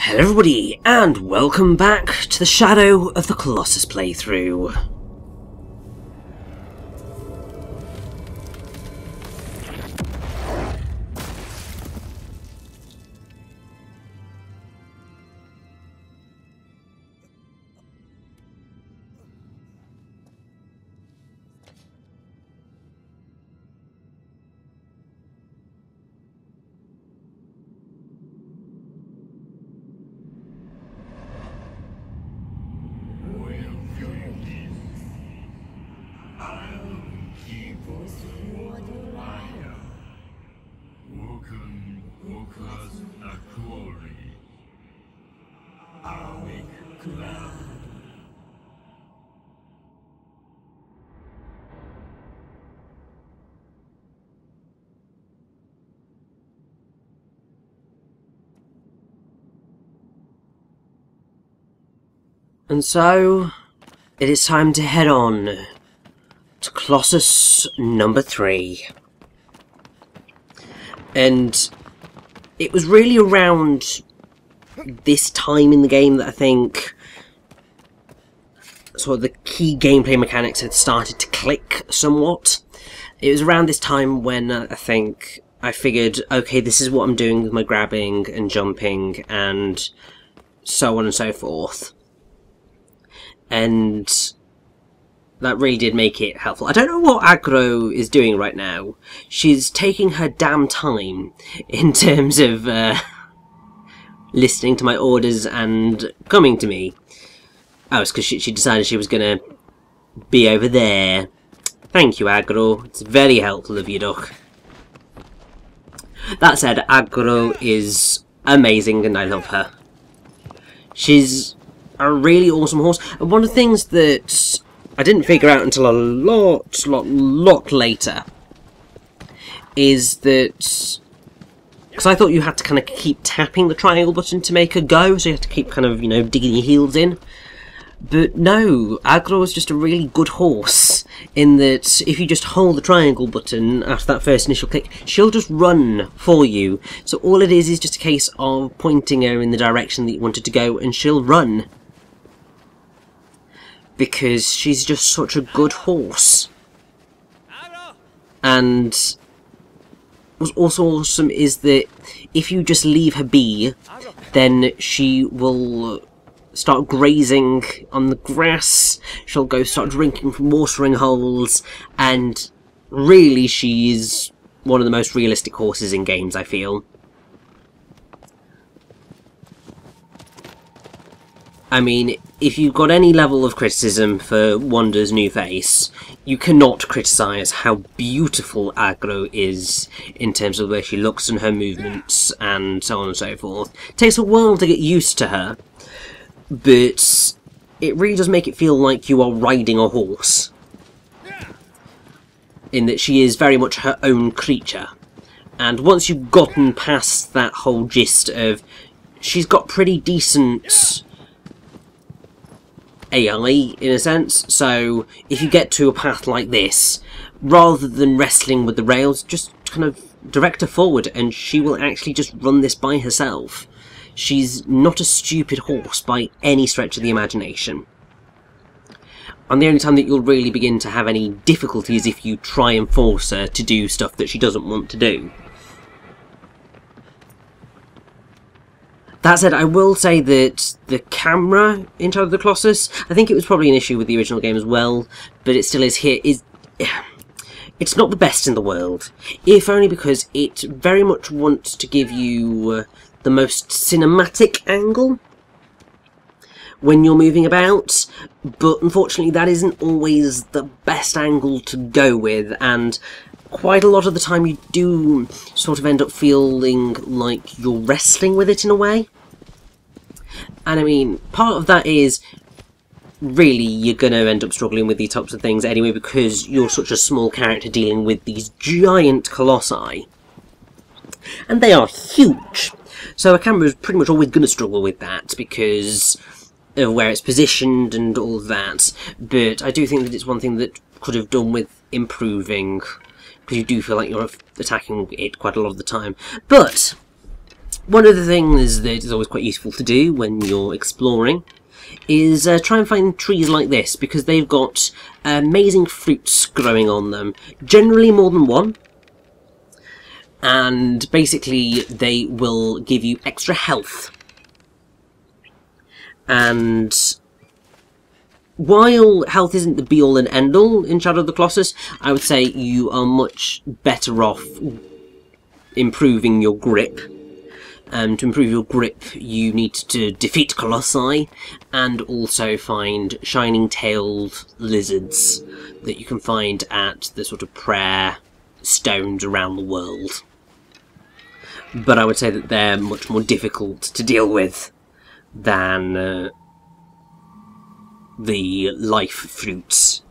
Hello everybody, and welcome back to the Shadow of the Colossus playthrough. And so, it is time to head on to Colossus number 3. And it was really around this time in the game that I think sort of the key gameplay mechanics had started to click somewhat. It was around this time when I think I figured, okay, this is what I'm doing with my grabbing and jumping and so on and so forth. And that really did make it helpful. I don't know what Aggro is doing right now. She's taking her damn time in terms of listening to my orders and coming to me. Oh, it's because she decided she was going to be over there. Thank you, Aggro. It's very helpful of you, Duck. That said, Aggro is amazing and I love her. She's a really awesome horse, and one of the things that I didn't figure out until a lot later is that, because I thought you had to kind of keep tapping the triangle button to make her go, so you had to keep kind of, you know, digging your heels in. But no, Aggro is just a really good horse, in that if you just hold the triangle button after that first initial click, she'll just run for you. So all it is just a case of pointing her in the direction that you wanted to go, and she'll run. Because she's just such a good horse. And what's also awesome is that if you just leave her be, then she will start grazing on the grass, she'll go start drinking from watering holes, and really she's one of the most realistic horses in games, I feel. I mean, if you've got any level of criticism for Wanda's new face, you cannot criticise how beautiful Aggro is in terms of the way she looks and her movements and so on and so forth. It takes a while to get used to her, but it really does make it feel like you are riding a horse. In that she is very much her own creature. And once you've gotten past that whole gist of she's got pretty decent AI, in a sense, so if you get to a path like this, rather than wrestling with the rails, just kind of direct her forward and she will actually just run this by herself. She's not a stupid horse by any stretch of the imagination. And the only time that you'll really begin to have any difficulties if you try and force her to do stuff that she doesn't want to do. That said, I will say that the camera in Shadow of the Colossus, I think it was probably an issue with the original game as well, but it still is here, it's not the best in the world, if only because it very much wants to give you the most cinematic angle when you're moving about, but unfortunately that isn't always the best angle to go with, and quite a lot of the time you do sort of end up feeling like you're wrestling with it in a way. And I mean, part of that is really you're going to end up struggling with these types of things anyway because you're such a small character dealing with these giant colossi. And they are huge. So a camera is pretty much always going to struggle with that because of where it's positioned and all of that. But I do think that it's one thing that could have done with improving, because you do feel like you're attacking it quite a lot of the time. But One of the things that is always quite useful to do when you're exploring is try and find trees like this, because they've got amazing fruits growing on them, generally more than one, and basically they will give you extra health. And while health isn't the be-all and end-all in Shadow of the Colossus, I would say you are much better off improving your grip. To improve your grip, you need to defeat Colossi and also find shining-tailed lizards that you can find at the sort of prayer stones around the world. But I would say that they're much more difficult to deal with than the life fruits.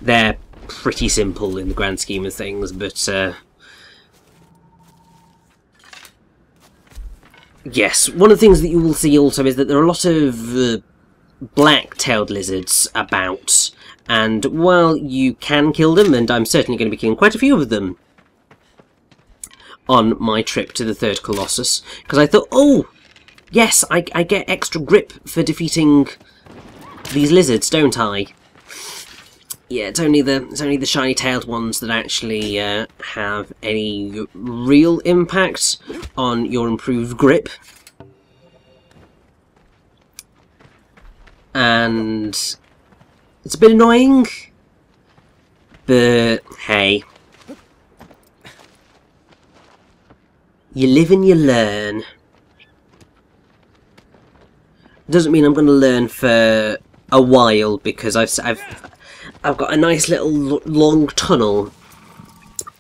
They're pretty simple in the grand scheme of things, but yes, one of the things that you will see also is that there are a lot of black-tailed lizards about, and while you can kill them, and I'm certainly going to be killing quite a few of them on my trip to the third Colossus, because I thought, oh, yes, I get extra grip for defeating these lizards, don't I? Yeah, it's only the shiny-tailed ones that actually have any real impact on your improved grip. And it's a bit annoying, but hey, you live and you learn. Doesn't mean I'm going to learn for a while, because I've got a nice little long tunnel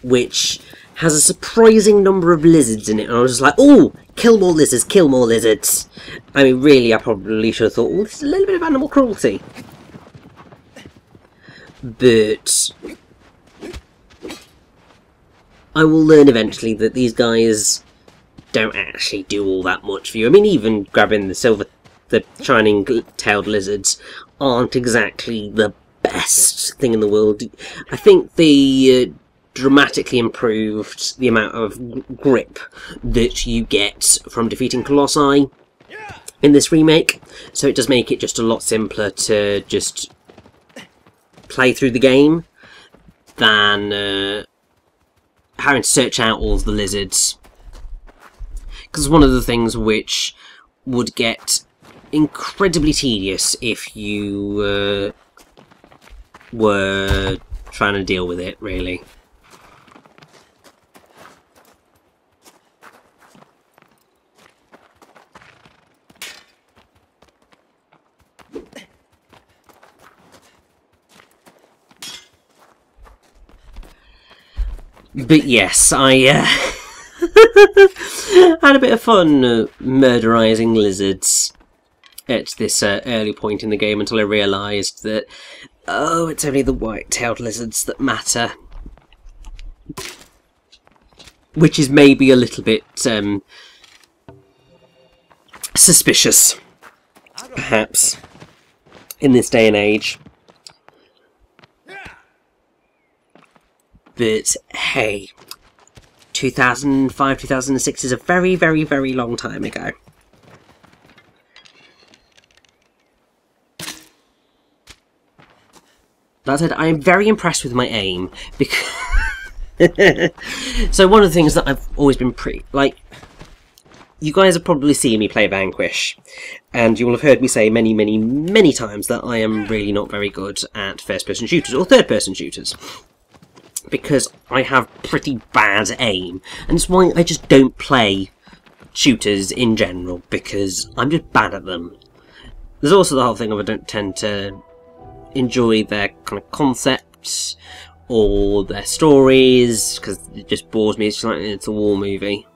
which has a surprising number of lizards in it, and I was just like, oh, kill more lizards, kill more lizards. I mean, really, I probably should have thought, oh, this is a little bit of animal cruelty. But I will learn eventually that these guys don't actually do all that much for you. I mean, even grabbing the shining-tailed lizards aren't exactly the best thing in the world. I think they dramatically improved the amount of grip that you get from defeating Colossi in this remake, so it does make it just a lot simpler to just play through the game than having to search out all of the lizards. Because one of the things which would get incredibly tedious if you were trying to deal with it, really. But yes, I had a bit of fun murderizing lizards at this early point in the game, until I realised that, oh, it's only the white-tailed lizards that matter. Which is maybe a little bit suspicious, perhaps, in this day and age. But hey, 2005, 2006 is a very, very, very long time ago. That said, I am very impressed with my aim, because so one of the things that I've always been you guys have probably seen me play Vanquish, and you will have heard me say many, many, many times that I am really not very good at first-person shooters or third-person shooters, because I have pretty bad aim, and it's why I just don't play shooters in general, because I'm just bad at them. There's also the whole thing of I don't tend to enjoy their kind of concepts or their stories, because it just bores me. It's just like, it's a war movie.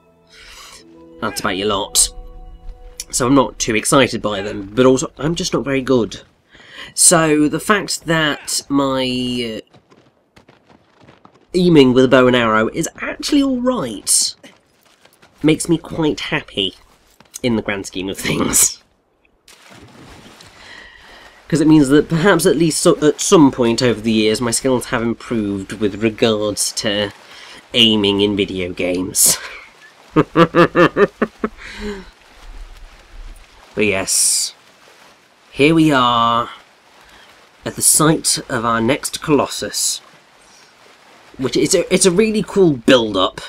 That's about your lot. So I'm not too excited by them, but also I'm just not very good. So the fact that my aiming with a bow and arrow is actually alright makes me quite happy in the grand scheme of things. Because it means that perhaps at least at some point over the years my skills have improved with regards to aiming in video games. But yes, here we are at the site of our next Colossus, which is it's a really cool build-up,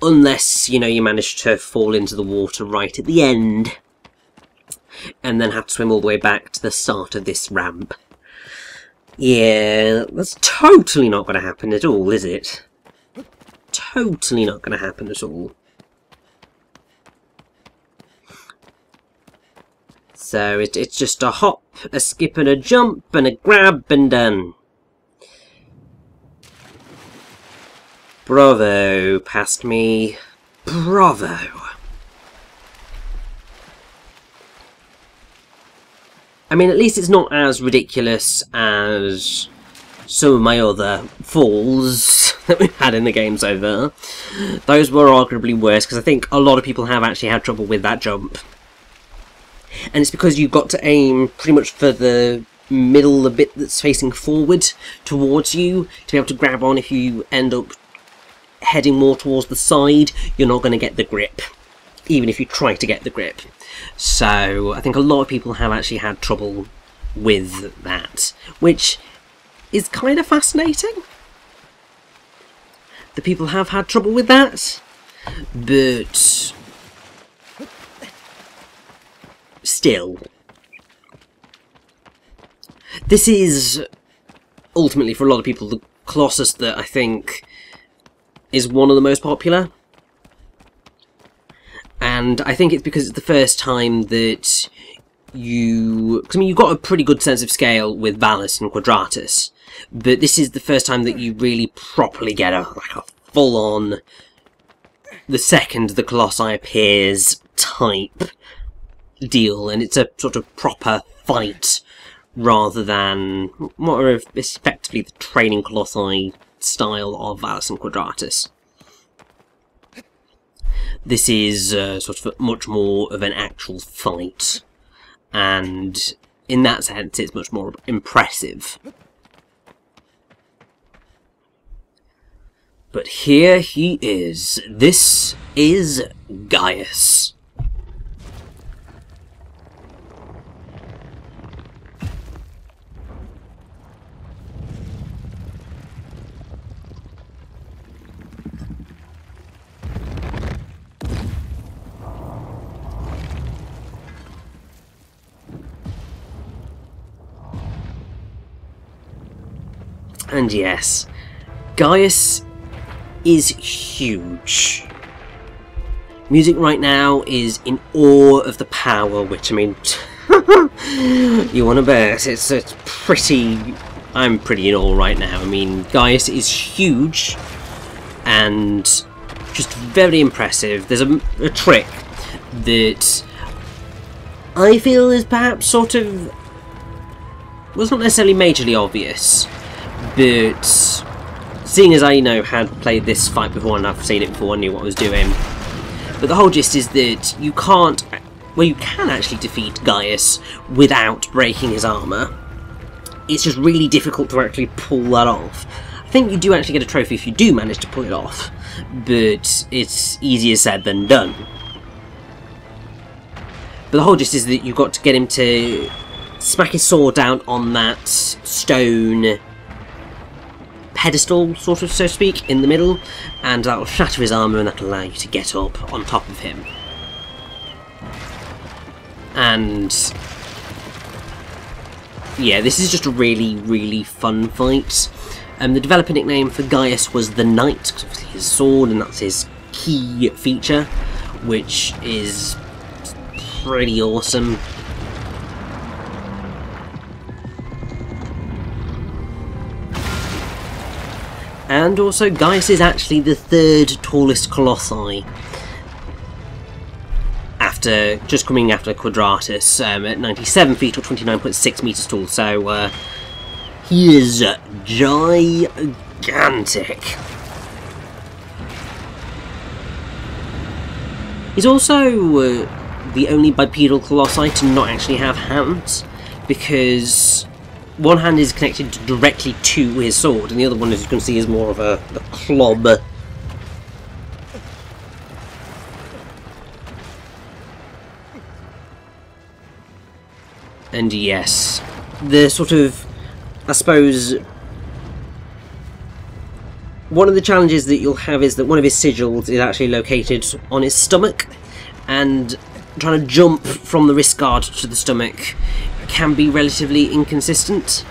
unless, you know, you manage to fall into the water right at the end, and then have to swim all the way back to the start of this ramp. Yeah, that's totally not going to happen at all, is it? Totally not going to happen at all. So it's just a hop, a skip and a jump and a grab and done. Bravo, past me. Bravo. I mean, at least it's not as ridiculous as some of my other falls that we've had in the game so far. Those were arguably worse, because I think a lot of people have actually had trouble with that jump. And it's because you've got to aim pretty much for the middle, the bit that's facing forward towards you, to be able to grab on. If you end up heading more towards the side, you're not going to get the grip, even if you try to get the grip. So I think a lot of people have actually had trouble with that, which is kind of fascinating. The people have had trouble with that, but still, this is ultimately, for a lot of people, the Colossus that I think is one of the most popular. And I think it's because it's the first time that you... Cause, I mean, you've got a pretty good sense of scale with Valus and Quadratus, but this is the first time that you really properly get a full-on, the second the Colossi appears type deal, and it's a sort of proper fight rather than more of effectively the training Colossi style of Valus and Quadratus. This is sort of much more of an actual fight, and in that sense it's much more impressive. But here he is. This is Gaius. And yes, Gaius is huge. Music right now is in awe of the power, which, I mean, you want to bet, it's pretty... I'm pretty in awe right now. I mean, Gaius is huge and just very impressive. There's a trick that I feel is perhaps sort of... well, it's not necessarily majorly obvious, but seeing as I, you know, had played this fight before and I've seen it before, I knew what I was doing. But the whole gist is that you can't... well, you can actually defeat Gaius without breaking his armour. It's just really difficult to actually pull that off. I think you do actually get a trophy if you do manage to pull it off, but it's easier said than done. But the whole gist is that you've got to get him to smack his sword down on that stone pedestal, sort of, so to speak, in the middle, and that will shatter his armour and that will allow you to get up on top of him. And yeah, this is just a really, really fun fight. The developer nickname for Gaius was the Knight, because obviously his sword, and that's his key feature, which is pretty awesome. And also, Gaius is actually the third tallest Colossi, after just coming after Quadratus at 97 feet or 29.6 meters tall. So he is gigantic. He's also the only bipedal Colossi to not actually have hands, because one hand is connected directly to his sword, and the other one, as you can see, is more of a club. And yes, the sort of, I suppose, one of the challenges that you'll have is that one of his sigils is actually located on his stomach, and trying to jump from the wrist guard to the stomach can be relatively inconsistent.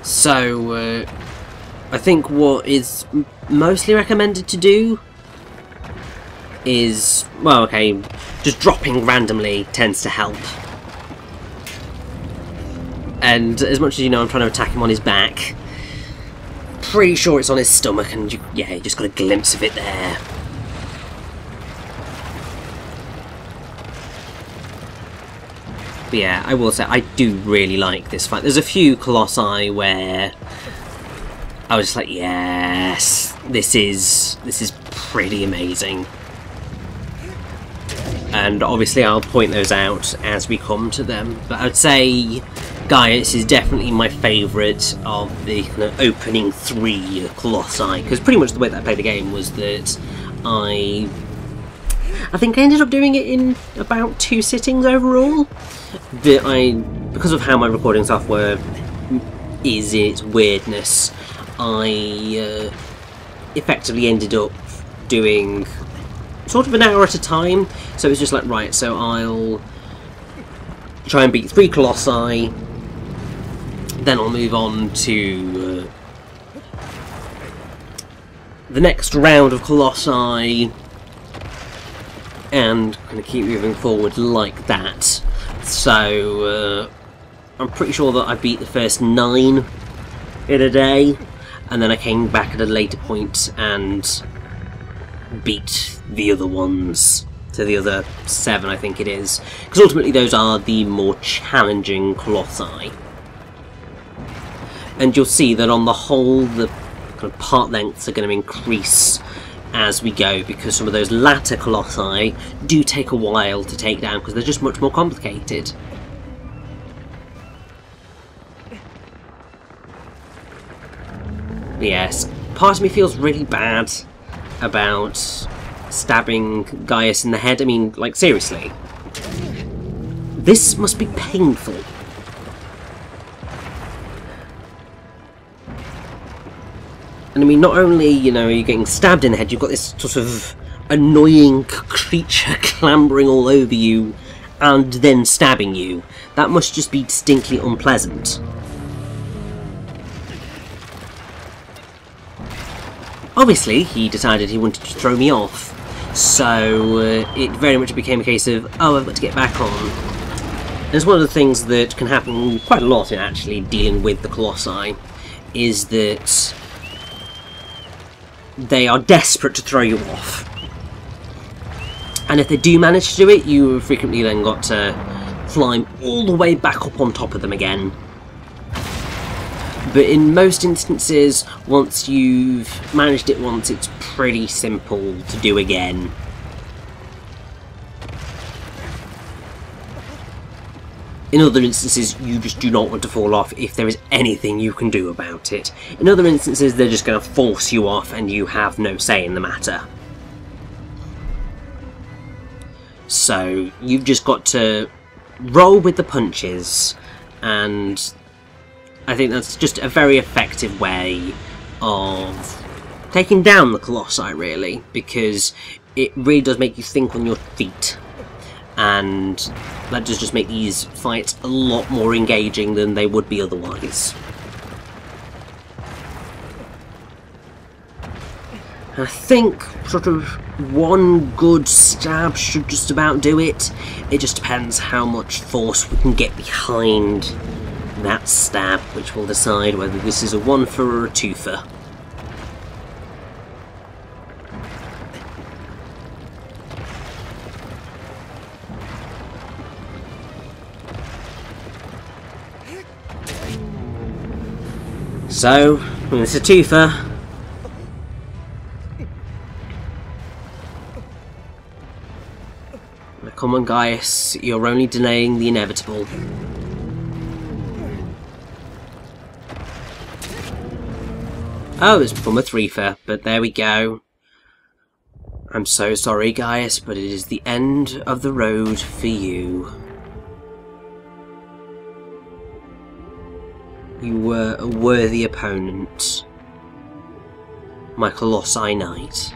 So, I think what is mostly recommended to do is, well, okay, just dropping randomly tends to help. And as much as you know I'm trying to attack him on his back, pretty sure it's on his stomach, and yeah, you just got a glimpse of it there. But yeah, I will say, I do really like this fight. There's a few Colossi where I was just like, yes, this is pretty amazing. And obviously I'll point those out as we come to them. But I'd say Gaius is definitely my favourite of the kind of opening 3 Colossi, because pretty much the way that I played the game was that I think I ended up doing it in about 2 sittings overall. Because of how my recording software is in its weirdness, I effectively ended up doing sort of an hour at a time. So it's just like, right, so I'll try and beat 3 Colossi, then I'll move on to the next round of Colossi, and kind of keep moving forward like that. So I'm pretty sure that I beat the first 9 in a day, and then I came back at a later point and beat the other ones, to the other 7 I think it is, because ultimately those are the more challenging Colossi. And you'll see that on the whole the kind of part lengths are going to increase as we go, because some of those latter Colossi do take a while to take down because they're just much more complicated. Yes, part of me feels really bad about stabbing Gaius in the head. I mean, like, seriously. This must be painful. And I mean, not only, you know, are you getting stabbed in the head, you've got this sort of annoying creature clambering all over you and then stabbing you. That must just be distinctly unpleasant. Obviously, he decided he wanted to throw me off, so it very much became a case of, oh, I've got to get back on. And it's one of the things that can happen quite a lot in actually dealing with the Colossi, is that they are desperate to throw you off. And if they do manage to do it, you frequently then got to climb all the way back up on top of them again. But in most instances, once you've managed it once, it's pretty simple to do again. In other instances, you just do not want to fall off if there is anything you can do about it. In other instances, they're just going to force you off and you have no say in the matter. So, you've just got to roll with the punches, and I think that's just a very effective way of taking down the Colossi, really, because it really does make you think on your feet, and that does just make these fights a lot more engaging than they would be otherwise. I think sort of one good stab should just about do it. It just depends how much force we can get behind that stab, which will decide whether this is a 1-fer or a 2-fer. So, when it's a 2-fer, come on, Gaius, you're only delaying the inevitable. Oh, it's become a 3-fer, but there we go. I'm so sorry, Gaius, but it is the end of the road for you. You were a worthy opponent, my Colossi Knight.